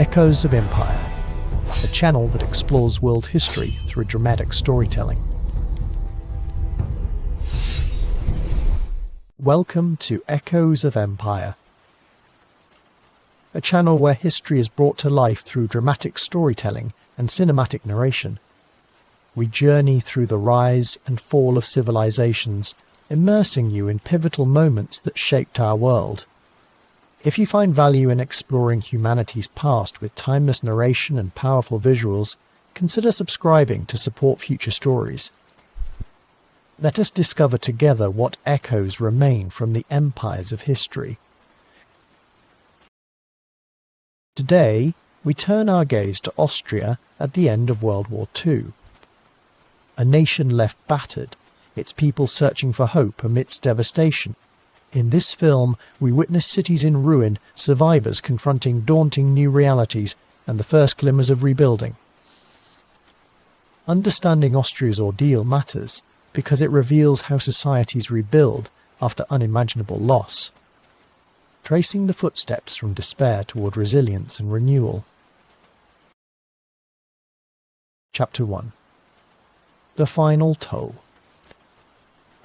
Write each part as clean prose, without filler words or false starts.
Echoes of Empire, a channel that explores world history through dramatic storytelling. Welcome to Echoes of Empire, a channel where history is brought to life through dramatic storytelling and cinematic narration. We journey through the rise and fall of civilizations, immersing you in pivotal moments that shaped our world. If you find value in exploring humanity's past with timeless narration and powerful visuals, consider subscribing to support future stories. Let us discover together what echoes remain from the empires of history. Today, we turn our gaze to Austria at the end of World War II. A nation left battered, its people searching for hope amidst devastation. In this film, we witness cities in ruin, survivors confronting daunting new realities, and the first glimmers of rebuilding. Understanding Austria's ordeal matters because it reveals how societies rebuild after unimaginable loss, tracing the footsteps from despair toward resilience and renewal. Chapter 1. The Final Toll.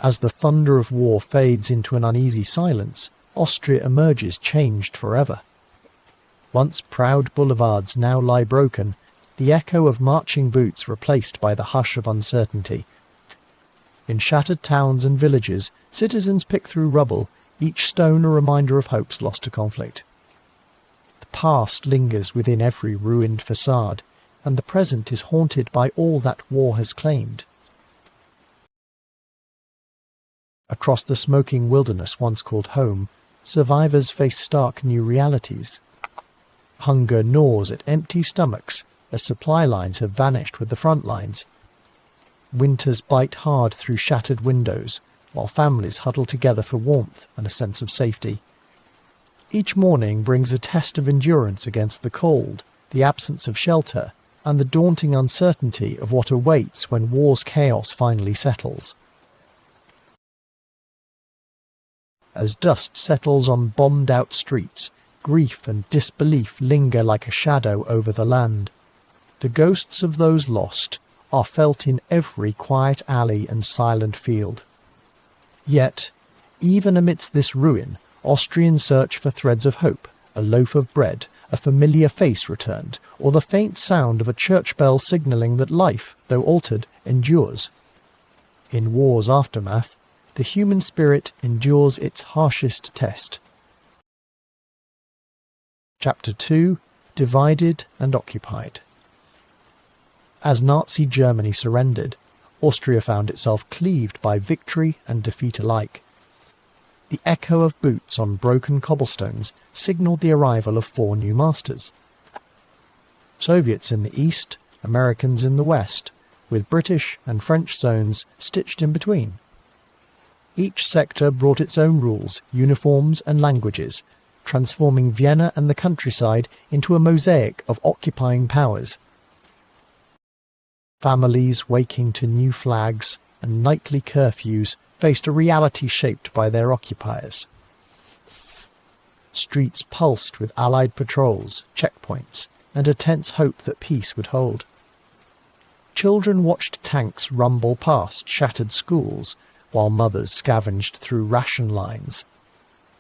As the thunder of war fades into an uneasy silence, Austria emerges changed forever. Once proud boulevards now lie broken, the echo of marching boots replaced by the hush of uncertainty. In shattered towns and villages, citizens pick through rubble, each stone a reminder of hopes lost to conflict. The past lingers within every ruined facade, and the present is haunted by all that war has claimed. Across the smoking wilderness once called home, survivors face stark new realities. Hunger gnaws at empty stomachs as supply lines have vanished with the front lines. Winters bite hard through shattered windows, while families huddle together for warmth and a sense of safety. Each morning brings a test of endurance against the cold, the absence of shelter, and the daunting uncertainty of what awaits when war's chaos finally settles. As dust settles on bombed-out streets, grief and disbelief linger like a shadow over the land. The ghosts of those lost are felt in every quiet alley and silent field. Yet, even amidst this ruin, Austrians search for threads of hope, a loaf of bread, a familiar face returned, or the faint sound of a church bell signalling that life, though altered, endures. In war's aftermath, the human spirit endures its harshest test. Chapter 2. Divided and Occupied. As Nazi Germany surrendered, Austria found itself cleaved by victory and defeat alike. The echo of boots on broken cobblestones signalled the arrival of 4 new masters. Soviets in the east, Americans in the west, with British and French zones stitched in between. Each sector brought its own rules, uniforms and languages, transforming Vienna and the countryside into a mosaic of occupying powers. Families waking to new flags and nightly curfews faced a reality shaped by their occupiers. Streets pulsed with Allied patrols, checkpoints, and a tense hope that peace would hold. Children watched tanks rumble past shattered schools, while mothers scavenged through ration lines.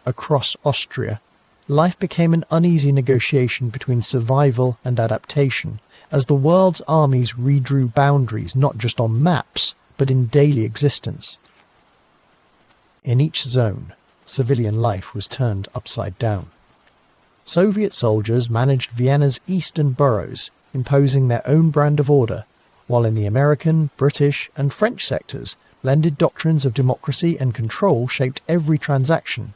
Across Austria, life became an uneasy negotiation between survival and adaptation, as the world's armies redrew boundaries not just on maps, but in daily existence. In each zone, civilian life was turned upside down. Soviet soldiers managed Vienna's eastern boroughs, imposing their own brand of order, while in the American, British, and French sectors, blended doctrines of democracy and control shaped every transaction.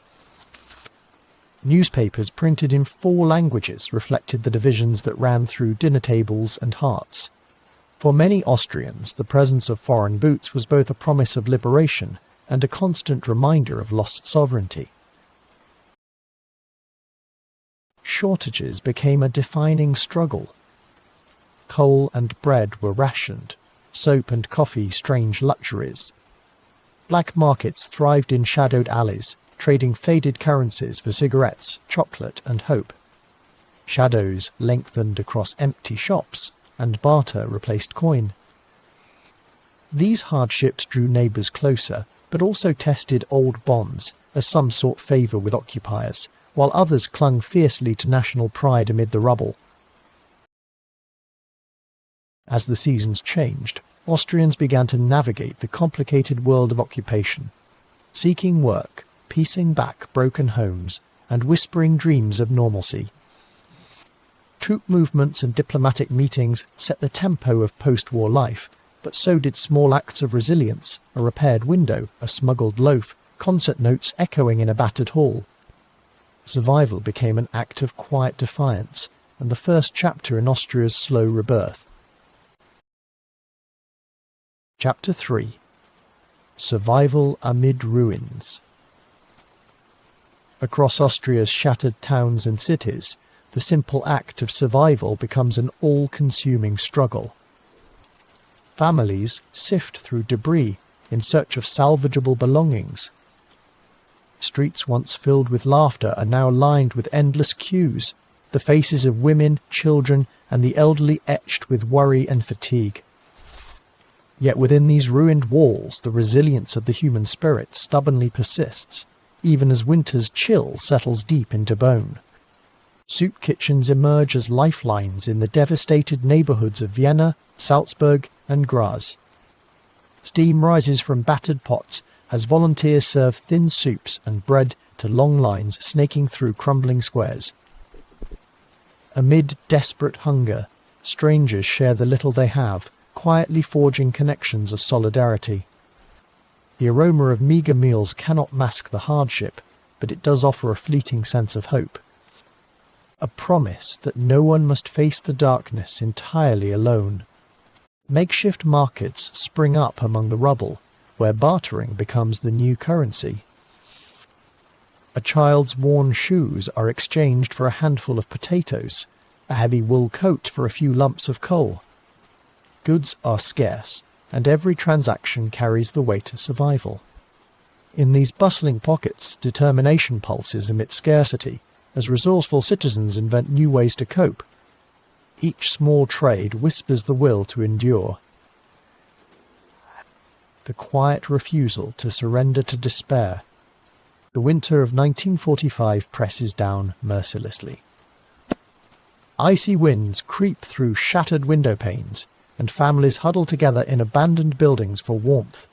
Newspapers printed in 4 languages reflected the divisions that ran through dinner tables and hearts. For many Austrians, the presence of foreign boots was both a promise of liberation and a constant reminder of lost sovereignty. Shortages became a defining struggle. Coal and bread were rationed, soap and coffee strange luxuries. Black markets thrived in shadowed alleys, trading faded currencies for cigarettes, chocolate and hope. Shadows lengthened across empty shops, and barter replaced coin. These hardships drew neighbours closer, but also tested old bonds, as some sought favour with occupiers, while others clung fiercely to national pride amid the rubble. As the seasons changed, Austrians began to navigate the complicated world of occupation, seeking work, piecing back broken homes, and whispering dreams of normalcy. Troop movements and diplomatic meetings set the tempo of post-war life, but so did small acts of resilience, a repaired window, a smuggled loaf, concert notes echoing in a battered hall. Survival became an act of quiet defiance, and the first chapter in Austria's slow rebirth. Chapter 3. Survival amid ruins. Across Austria's shattered towns and cities, the simple act of survival becomes an all-consuming struggle. Families sift through debris in search of salvageable belongings. Streets once filled with laughter are now lined with endless queues, the faces of women, children, and the elderly etched with worry and fatigue. Yet within these ruined walls, the resilience of the human spirit stubbornly persists, even as winter's chill settles deep into bone. Soup kitchens emerge as lifelines in the devastated neighbourhoods of Vienna, Salzburg, and Graz. Steam rises from battered pots as volunteers serve thin soups and bread to long lines snaking through crumbling squares. Amid desperate hunger, strangers share the little they have, quietly forging connections of solidarity. The aroma of meagre meals cannot mask the hardship, but it does offer a fleeting sense of hope. A promise that no one must face the darkness entirely alone. Makeshift markets spring up among the rubble, where bartering becomes the new currency. A child's worn shoes are exchanged for a handful of potatoes, a heavy wool coat for a few lumps of coal. Goods are scarce, and every transaction carries the weight of survival. In these bustling pockets, determination pulses amid scarcity, as resourceful citizens invent new ways to cope. Each small trade whispers the will to endure. The quiet refusal to surrender to despair. The winter of 1945 presses down mercilessly. Icy winds creep through shattered window panes, and families huddle together in abandoned buildings for warmth.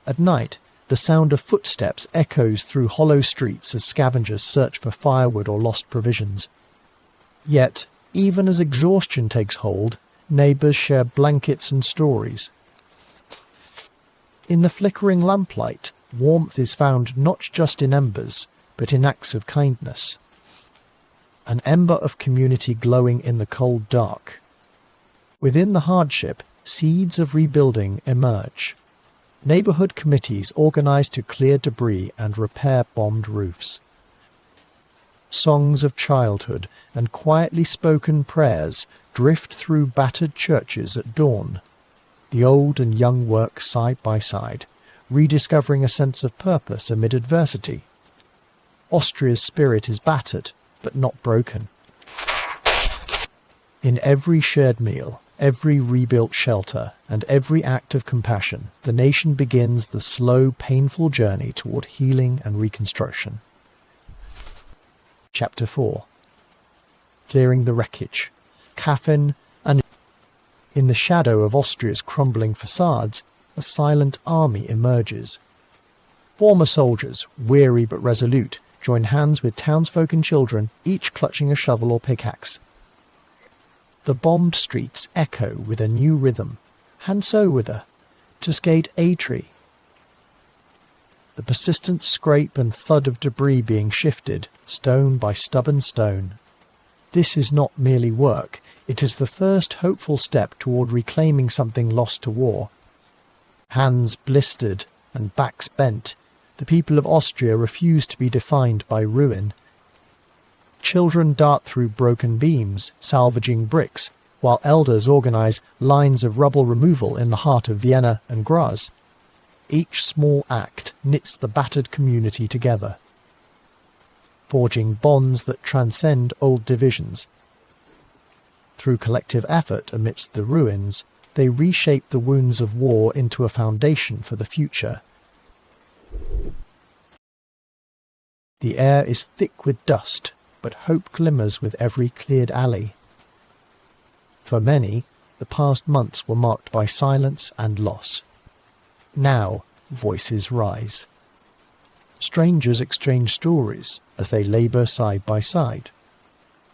At night, the sound of footsteps echoes through hollow streets as scavengers search for firewood or lost provisions. Yet, even as exhaustion takes hold, neighbours share blankets and stories. In the flickering lamplight, warmth is found not just in embers, but in acts of kindness. An ember of community glowing in the cold dark. Within the hardship, seeds of rebuilding emerge. Neighbourhood committees organise to clear debris and repair bombed roofs. Songs of childhood and quietly spoken prayers drift through battered churches at dawn. The old and young work side by side, rediscovering a sense of purpose amid adversity. Austria's spirit is battered, but not broken. In every shared meal, every rebuilt shelter, and every act of compassion, the nation begins the slow, painful journey toward healing and reconstruction. Chapter 4. Clearing the wreckage. Coffin and in the shadow of Austria's crumbling facades, a silent army emerges. Former soldiers, weary but resolute, join hands with townsfolk and children, each clutching a shovel or pickaxe. The bombed streets echo with a new rhythm. Hand so with her, to skate a tree. The persistent scrape and thud of debris being shifted, stone by stubborn stone. This is not merely work, it is the first hopeful step toward reclaiming something lost to war. Hands blistered and backs bent, the people of Austria refuse to be defined by ruin. Children dart through broken beams, salvaging bricks, while elders organise lines of rubble removal in the heart of Vienna and Graz. Each small act knits the battered community together. forging bonds that transcend old divisions. Through collective effort amidst the ruins, they reshape the wounds of war into a foundation for the future. The air is thick with dust, but hope glimmers with every cleared alley. For many, the past months were marked by silence and loss. Now, voices rise. Strangers exchange stories as they labour side by side.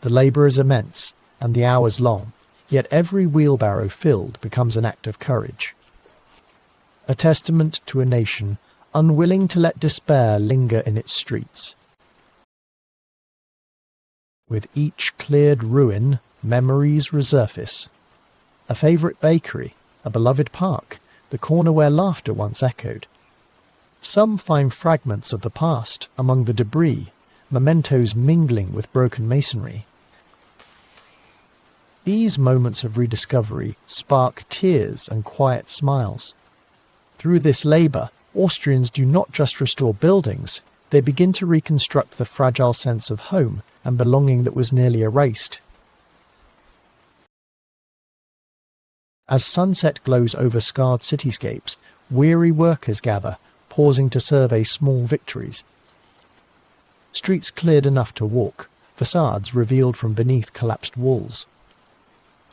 The labour is immense, and the hours long, yet every wheelbarrow filled becomes an act of courage. A testament to a nation unwilling to let despair linger in its streets. With each cleared ruin, memories resurface. A favourite bakery, a beloved park, the corner where laughter once echoed. Some find fragments of the past among the debris, mementos mingling with broken masonry. These moments of rediscovery spark tears and quiet smiles. Through this labour, Austrians do not just restore buildings, they begin to reconstruct the fragile sense of home and belonging that was nearly erased. As sunset glows over scarred cityscapes, weary workers gather, pausing to survey small victories. Streets cleared enough to walk, facades revealed from beneath collapsed walls.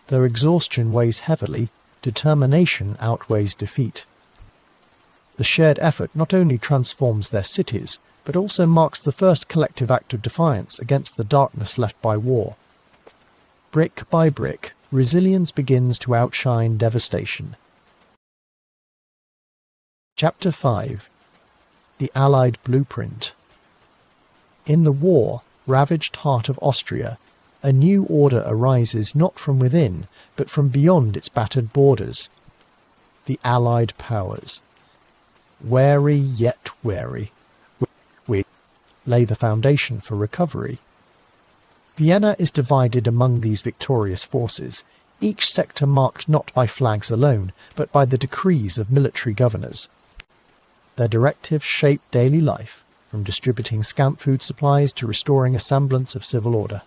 Their exhaustion weighs heavily, determination outweighs defeat. The shared effort not only transforms their cities, but also marks the first collective act of defiance against the darkness left by war. Brick by brick, resilience begins to outshine devastation. Chapter 5. The Allied Blueprint. In the war-ravaged heart of Austria, a new order arises not from within, but from beyond its battered borders. The Allied powers. Wary yet wary, we lay the foundation for recovery. Vienna is divided among these victorious forces, each sector marked not by flags alone, but by the decrees of military governors. Their directives shape daily life, from distributing scant food supplies to restoring a semblance of civil order.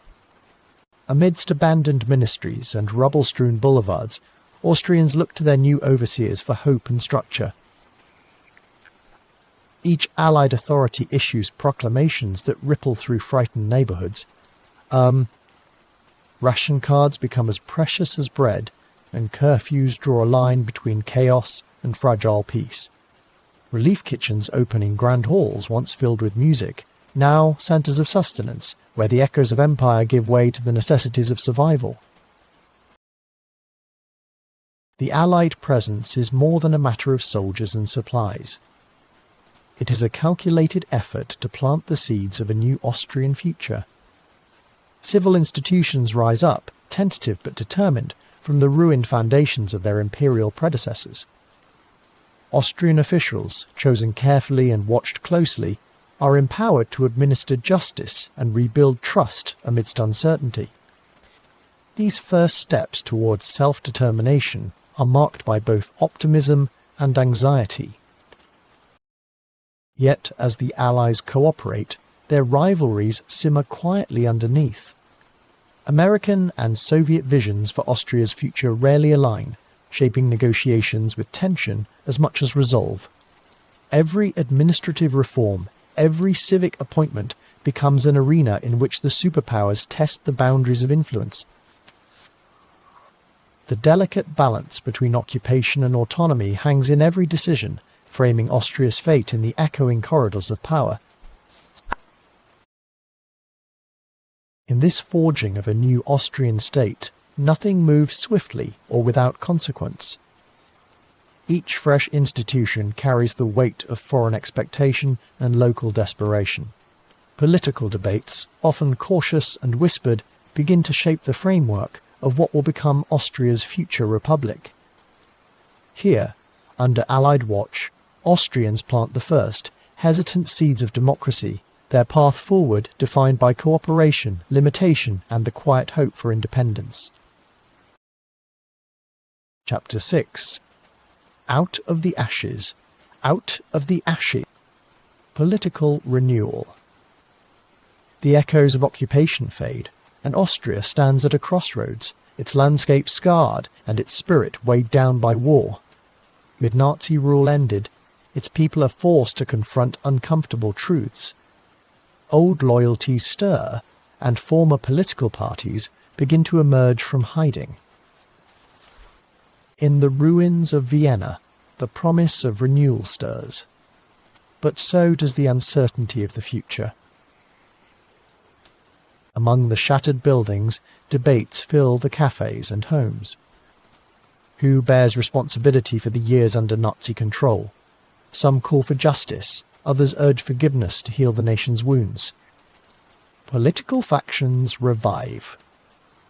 Amidst abandoned ministries and rubble-strewn boulevards, Austrians look to their new overseers for hope and structure. Each Allied authority issues proclamations that ripple through frightened neighbourhoods. Ration cards become as precious as bread, and curfews draw a line between chaos and fragile peace. Relief kitchens open in grand halls once filled with music, now centres of sustenance, where the echoes of empire give way to the necessities of survival. The Allied presence is more than a matter of soldiers and supplies. It is a calculated effort to plant the seeds of a new Austrian future. Civil institutions rise up, tentative but determined, from the ruined foundations of their imperial predecessors. Austrian officials, chosen carefully and watched closely, are empowered to administer justice and rebuild trust amidst uncertainty. These first steps towards self-determination are marked by both optimism and anxiety. Yet, as the Allies cooperate, their rivalries simmer quietly underneath. American and Soviet visions for Austria's future rarely align, shaping negotiations with tension as much as resolve. Every administrative reform, every civic appointment becomes an arena in which the superpowers test the boundaries of influence. The delicate balance between occupation and autonomy hangs in every decision, framing Austria's fate in the echoing corridors of power. In this forging of a new Austrian state, nothing moves swiftly or without consequence. Each fresh institution carries the weight of foreign expectation and local desperation. Political debates, often cautious and whispered, begin to shape the framework of what will become Austria's future republic. Here, under Allied watch, Austrians plant the first, hesitant seeds of democracy, their path forward defined by cooperation, limitation, and the quiet hope for independence. Chapter 6. Out of the ashes. Out of the ashes. Political renewal. The echoes of occupation fade, and Austria stands at a crossroads, its landscape scarred and its spirit weighed down by war. With Nazi rule ended, its people are forced to confront uncomfortable truths. Old loyalties stir, and former political parties begin to emerge from hiding. In the ruins of Vienna, the promise of renewal stirs, but so does the uncertainty of the future. Among the shattered buildings, debates fill the cafes and homes. Who bears responsibility for the years under Nazi control? Some call for justice, others urge forgiveness to heal the nation's wounds. Political factions revive.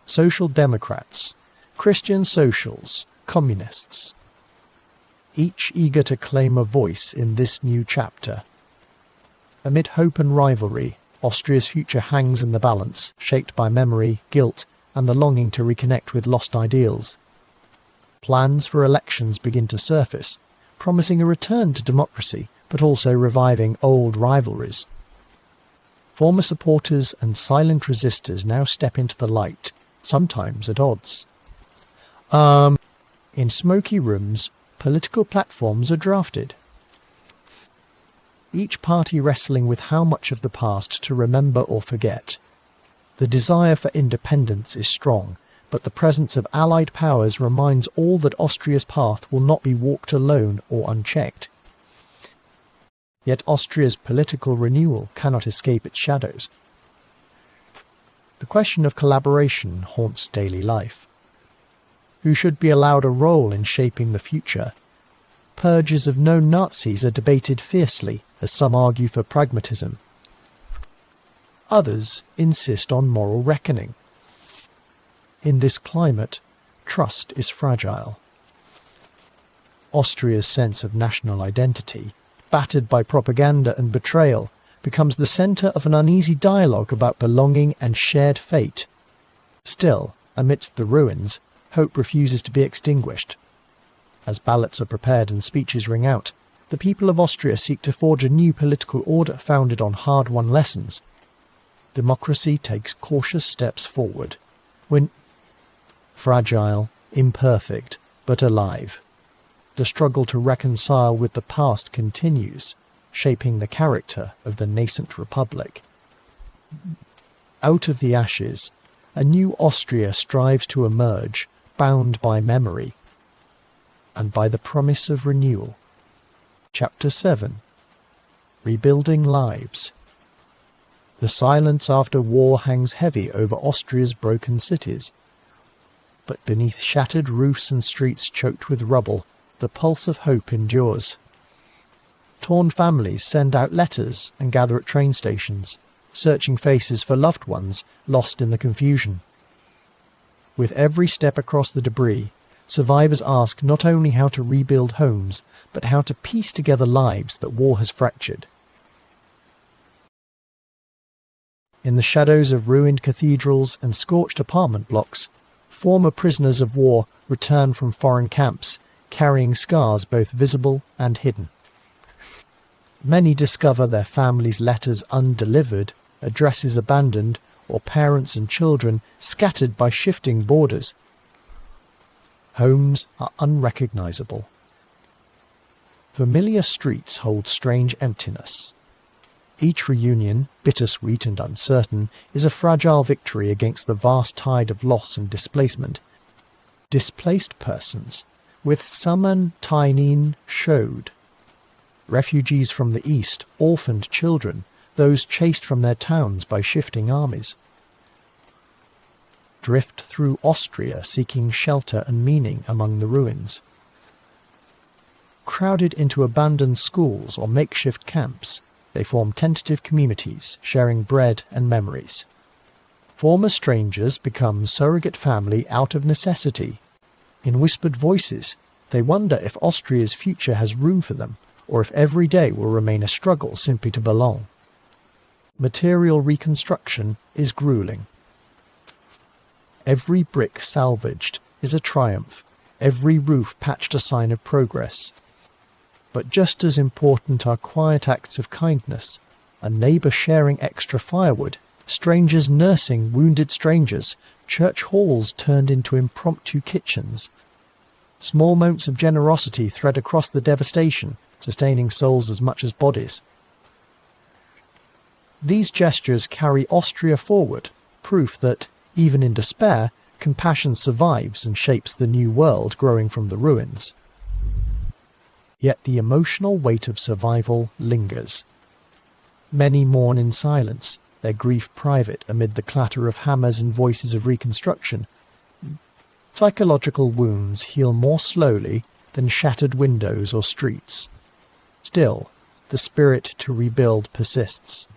Social Democrats, Christian socials, communists. Each eager to claim a voice in this new chapter. Amid hope and rivalry, Austria's future hangs in the balance, shaped by memory, guilt, and the longing to reconnect with lost ideals. Plans for elections begin to surface, promising a return to democracy, but also reviving old rivalries. Former supporters and silent resistors now step into the light, sometimes at odds. In smoky rooms, political platforms are drafted. Each party wrestling with how much of the past to remember or forget. The desire for independence is strong, but the presence of Allied powers reminds all that Austria's path will not be walked alone or unchecked. Yet Austria's political renewal cannot escape its shadows. The question of collaboration haunts daily life. Who should be allowed a role in shaping the future? Purges of known Nazis are debated fiercely, as some argue for pragmatism. Others insist on moral reckoning. In this climate, trust is fragile. Austria's sense of national identity, battered by propaganda and betrayal, becomes the centre of an uneasy dialogue about belonging and shared fate. Still, amidst the ruins, hope refuses to be extinguished. As ballots are prepared and speeches ring out, the people of Austria seek to forge a new political order founded on hard-won lessons. Democracy takes cautious steps forward, when fragile, imperfect, but alive. The struggle to reconcile with the past continues, shaping the character of the nascent republic. Out of the ashes, a new Austria strives to emerge, bound by memory, and by the promise of renewal. Chapter 7. Rebuilding Lives. The silence after war hangs heavy over Austria's broken cities. But beneath shattered roofs and streets choked with rubble, the pulse of hope endures. Torn families send out letters and gather at train stations, searching faces for loved ones lost in the confusion. With every step across the debris, survivors ask not only how to rebuild homes, but how to piece together lives that war has fractured. In the shadows of ruined cathedrals and scorched apartment blocks, former prisoners of war return from foreign camps, carrying scars both visible and hidden. Many discover their families' letters undelivered, addresses abandoned, or parents and children scattered by shifting borders. Homes are unrecognizable. Familiar streets hold strange emptiness. Each reunion, bittersweet and uncertain, is a fragile victory against the vast tide of loss and displacement. Displaced persons, with Summon Tynin showed. Refugees from the east, orphaned children, those chased from their towns by shifting armies. Drift through Austria seeking shelter and meaning among the ruins. Crowded into abandoned schools or makeshift camps, they form tentative communities, sharing bread and memories. Former strangers become surrogate family out of necessity. In whispered voices, they wonder if Austria's future has room for them, or if every day will remain a struggle simply to belong. Material reconstruction is grueling. Every brick salvaged is a triumph, every roof patched a sign of progress. But just as important are quiet acts of kindness, a neighbour sharing extra firewood, strangers nursing wounded strangers, church halls turned into impromptu kitchens. Small moments of generosity thread across the devastation, sustaining souls as much as bodies. These gestures carry Austria forward, proof that, even in despair, compassion survives and shapes the new world growing from the ruins. Yet the emotional weight of survival lingers. Many mourn in silence, their grief private amid the clatter of hammers and voices of reconstruction. Psychological wounds heal more slowly than shattered windows or streets. Still, the spirit to rebuild persists.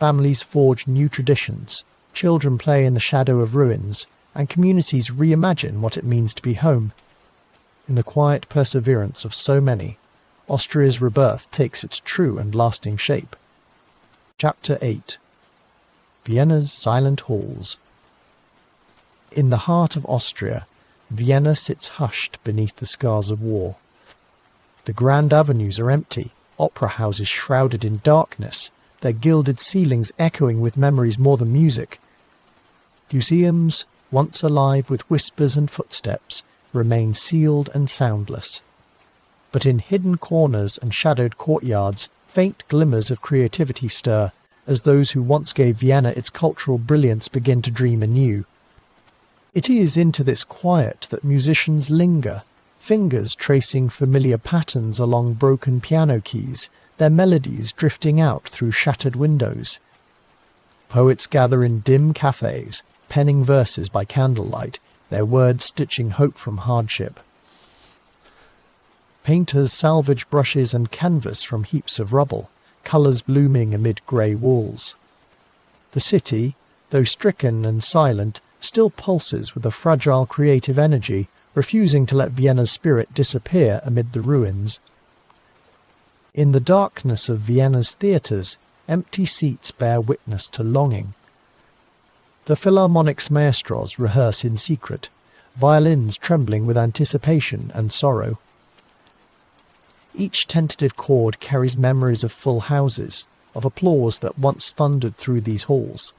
Families forge new traditions, children play in the shadow of ruins, and communities reimagine what it means to be home. In the quiet perseverance of so many, Austria's rebirth takes its true and lasting shape. Chapter 8. Vienna's Silent Halls. In the heart of Austria, Vienna sits hushed beneath the scars of war. The grand avenues are empty, opera houses shrouded in darkness, their gilded ceilings echoing with memories more than music. Museums, once alive with whispers and footsteps, remain sealed and soundless. But in hidden corners and shadowed courtyards, faint glimmers of creativity stir, as those who once gave Vienna its cultural brilliance begin to dream anew. It is into this quiet that musicians linger, fingers tracing familiar patterns along broken piano keys, their melodies drifting out through shattered windows. Poets gather in dim cafes, penning verses by candlelight, their words stitching hope from hardship. Painters salvage brushes and canvas from heaps of rubble, colours blooming amid grey walls. The city, though stricken and silent, still pulses with a fragile creative energy, refusing to let Vienna's spirit disappear amid the ruins. In the darkness of Vienna's theatres, empty seats bear witness to longing. The Philharmonic's maestros rehearse in secret, violins trembling with anticipation and sorrow. Each tentative chord carries memories of full houses, of applause that once thundered through these halls.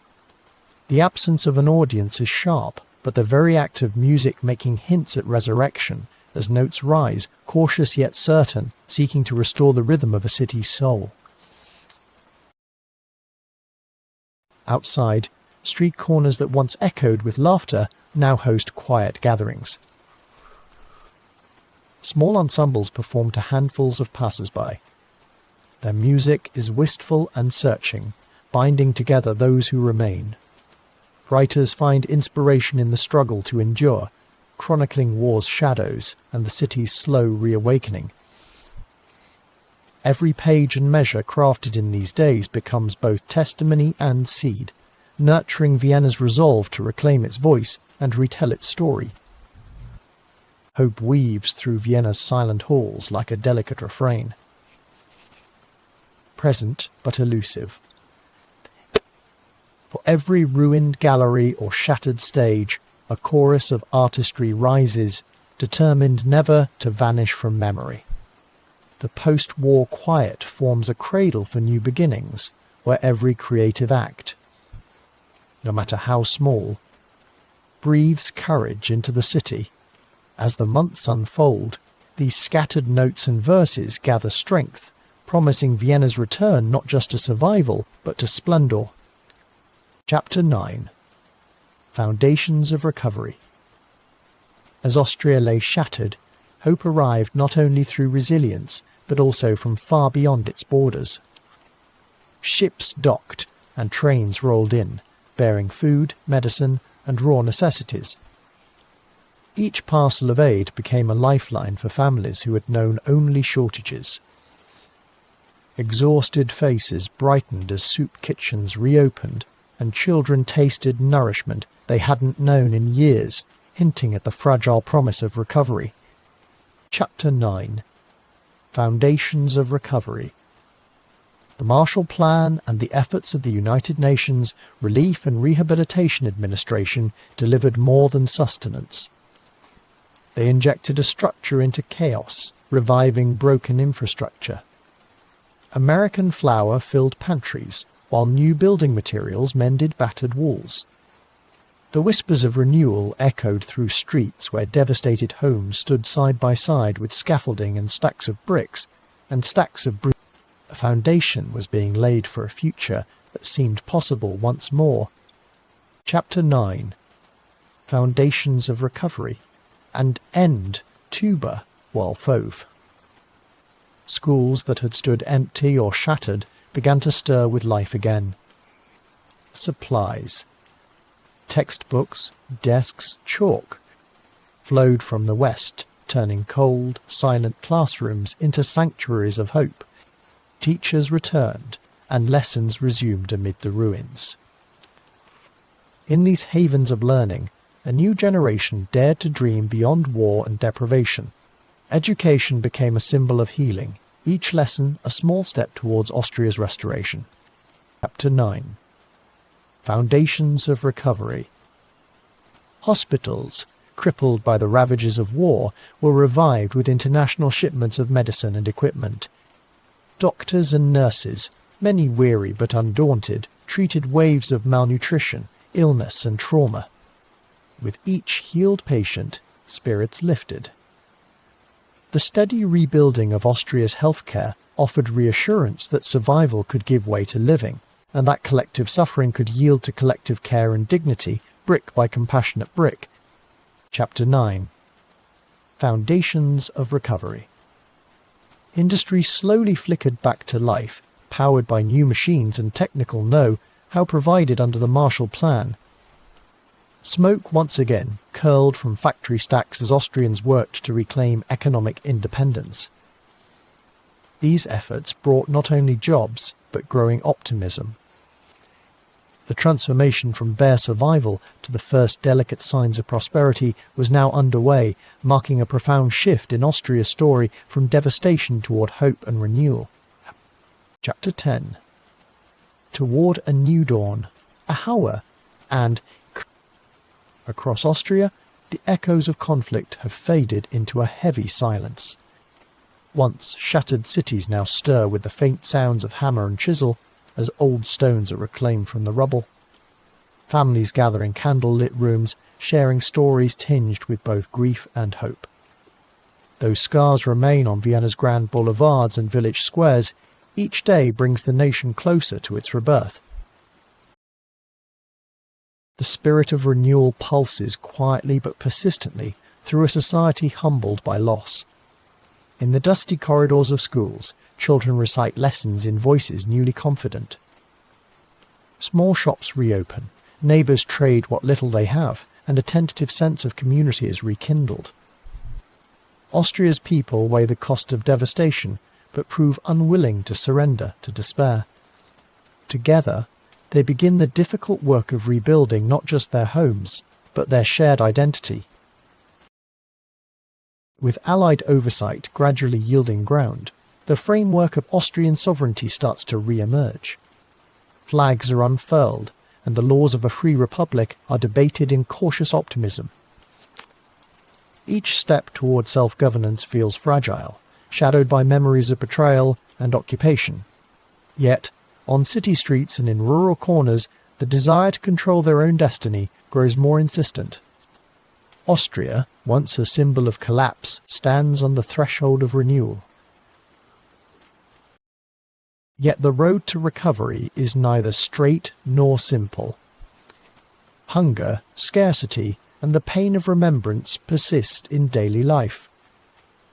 The absence of an audience is sharp, but the very act of music making hints at resurrection, as notes rise, cautious yet certain, seeking to restore the rhythm of a city's soul. Outside, street corners that once echoed with laughter now host quiet gatherings. Small ensembles perform to handfuls of passers-by. Their music is wistful and searching, binding together those who remain. Writers find inspiration in the struggle to endure, chronicling war's shadows and the city's slow reawakening. Every page and measure crafted in these days becomes both testimony and seed, nurturing Vienna's resolve to reclaim its voice and retell its story. Hope weaves through Vienna's silent halls like a delicate refrain. Present but elusive. For every ruined gallery or shattered stage, a chorus of artistry rises, determined never to vanish from memory. The post-war quiet forms a cradle for new beginnings, where every creative act, no matter how small, breathes courage into the city. As the months unfold, these scattered notes and verses gather strength, promising Vienna's return not just to survival, but to splendour. Chapter 9. Foundations of Recovery. As Austria lay shattered, hope arrived not only through resilience, but also from far beyond its borders. Ships docked and trains rolled in, bearing food, medicine, and raw necessities. Each parcel of aid became a lifeline for families who had known only shortages. Exhausted faces brightened as soup kitchens reopened, and children tasted nourishment they hadn't known in years, hinting at the fragile promise of recovery. Chapter 9. Foundations of Recovery. The Marshall Plan and the efforts of the United Nations Relief and Rehabilitation Administration delivered more than sustenance. They injected a structure into chaos, reviving broken infrastructure. American flour filled pantries, while new building materials mended battered walls. The whispers of renewal echoed through streets where devastated homes stood side by side with scaffolding and stacks of bricks and stacks of bricks. A foundation was being laid for a future that seemed possible once more. Chapter 9. Foundations of Recovery and End Tuba while Fove. Schools that had stood empty or shattered began to stir with life again. Supplies, textbooks, desks, chalk flowed from the west, turning cold, silent classrooms into sanctuaries of hope. Teachers returned, and lessons resumed amid the ruins. In these havens of learning, a new generation dared to dream beyond war and deprivation. Education became a symbol of healing, each lesson a small step towards Austria's restoration. Chapter 9. Foundations of Recovery. Hospitals, crippled by the ravages of war, were revived with international shipments of medicine and equipment. Doctors and nurses, many weary but undaunted, treated waves of malnutrition, illness and trauma. With each healed patient, spirits lifted. The steady rebuilding of Austria's healthcare offered reassurance that survival could give way to living, and that collective suffering could yield to collective care and dignity, brick by compassionate brick. Chapter 9. Foundations of Recovery. Industry slowly flickered back to life, powered by new machines and technical know-how provided under the Marshall Plan. Smoke once again curled from factory stacks as Austrians worked to reclaim economic independence. These efforts brought not only jobs, but growing optimism. The transformation from bare survival to the first delicate signs of prosperity was now underway, marking a profound shift in Austria's story from devastation toward hope and renewal. Chapter 10. Toward a New Dawn, a Hauer, and across Austria, the echoes of conflict have faded into a heavy silence. Once shattered cities now stir with the faint sounds of hammer and chisel as old stones are reclaimed from the rubble. Families gather in candle-lit rooms, sharing stories tinged with both grief and hope. Though scars remain on Vienna's grand boulevards and village squares, each day brings the nation closer to its rebirth. The spirit of renewal pulses quietly but persistently through a society humbled by loss. In the dusty corridors of schools, children recite lessons in voices newly confident. Small shops reopen, neighbours trade what little they have, and a tentative sense of community is rekindled. Austria's people weigh the cost of devastation, but prove unwilling to surrender to despair. Together, they begin the difficult work of rebuilding not just their homes, but their shared identity. With Allied oversight gradually yielding ground, the framework of Austrian sovereignty starts to re-emerge. Flags are unfurled, and the laws of a free republic are debated in cautious optimism. Each step toward self-governance feels fragile, shadowed by memories of betrayal and occupation. Yet, on city streets and in rural corners, the desire to control their own destiny grows more insistent. Austria, once a symbol of collapse, stands on the threshold of renewal. Yet the road to recovery is neither straight nor simple. Hunger, scarcity, and the pain of remembrance persist in daily life.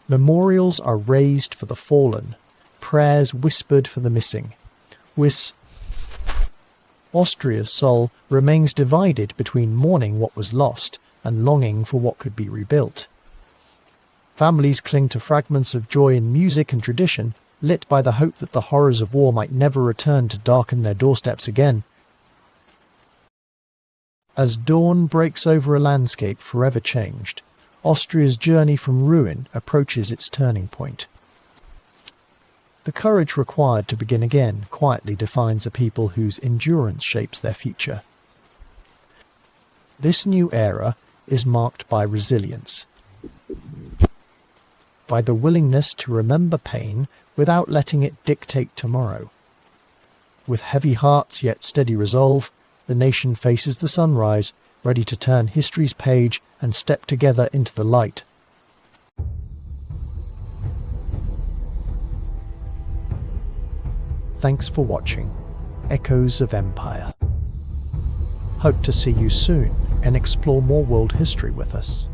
Memorials are raised for the fallen, prayers whispered for the missing. Austria's soul remains divided between mourning what was lost and longing for what could be rebuilt. Families cling to fragments of joy in music and tradition, lit by the hope that the horrors of war might never return to darken their doorsteps again. As dawn breaks over a landscape forever changed, Austria's journey from ruin approaches its turning point. The courage required to begin again quietly defines a people whose endurance shapes their future. This new era is marked by resilience, by the willingness to remember pain without letting it dictate tomorrow. With heavy hearts yet steady resolve, the nation faces the sunrise, ready to turn history's page and step together into the light. Thanks for watching Echoes of Empire. Hope to see you soon and explore more world history with us.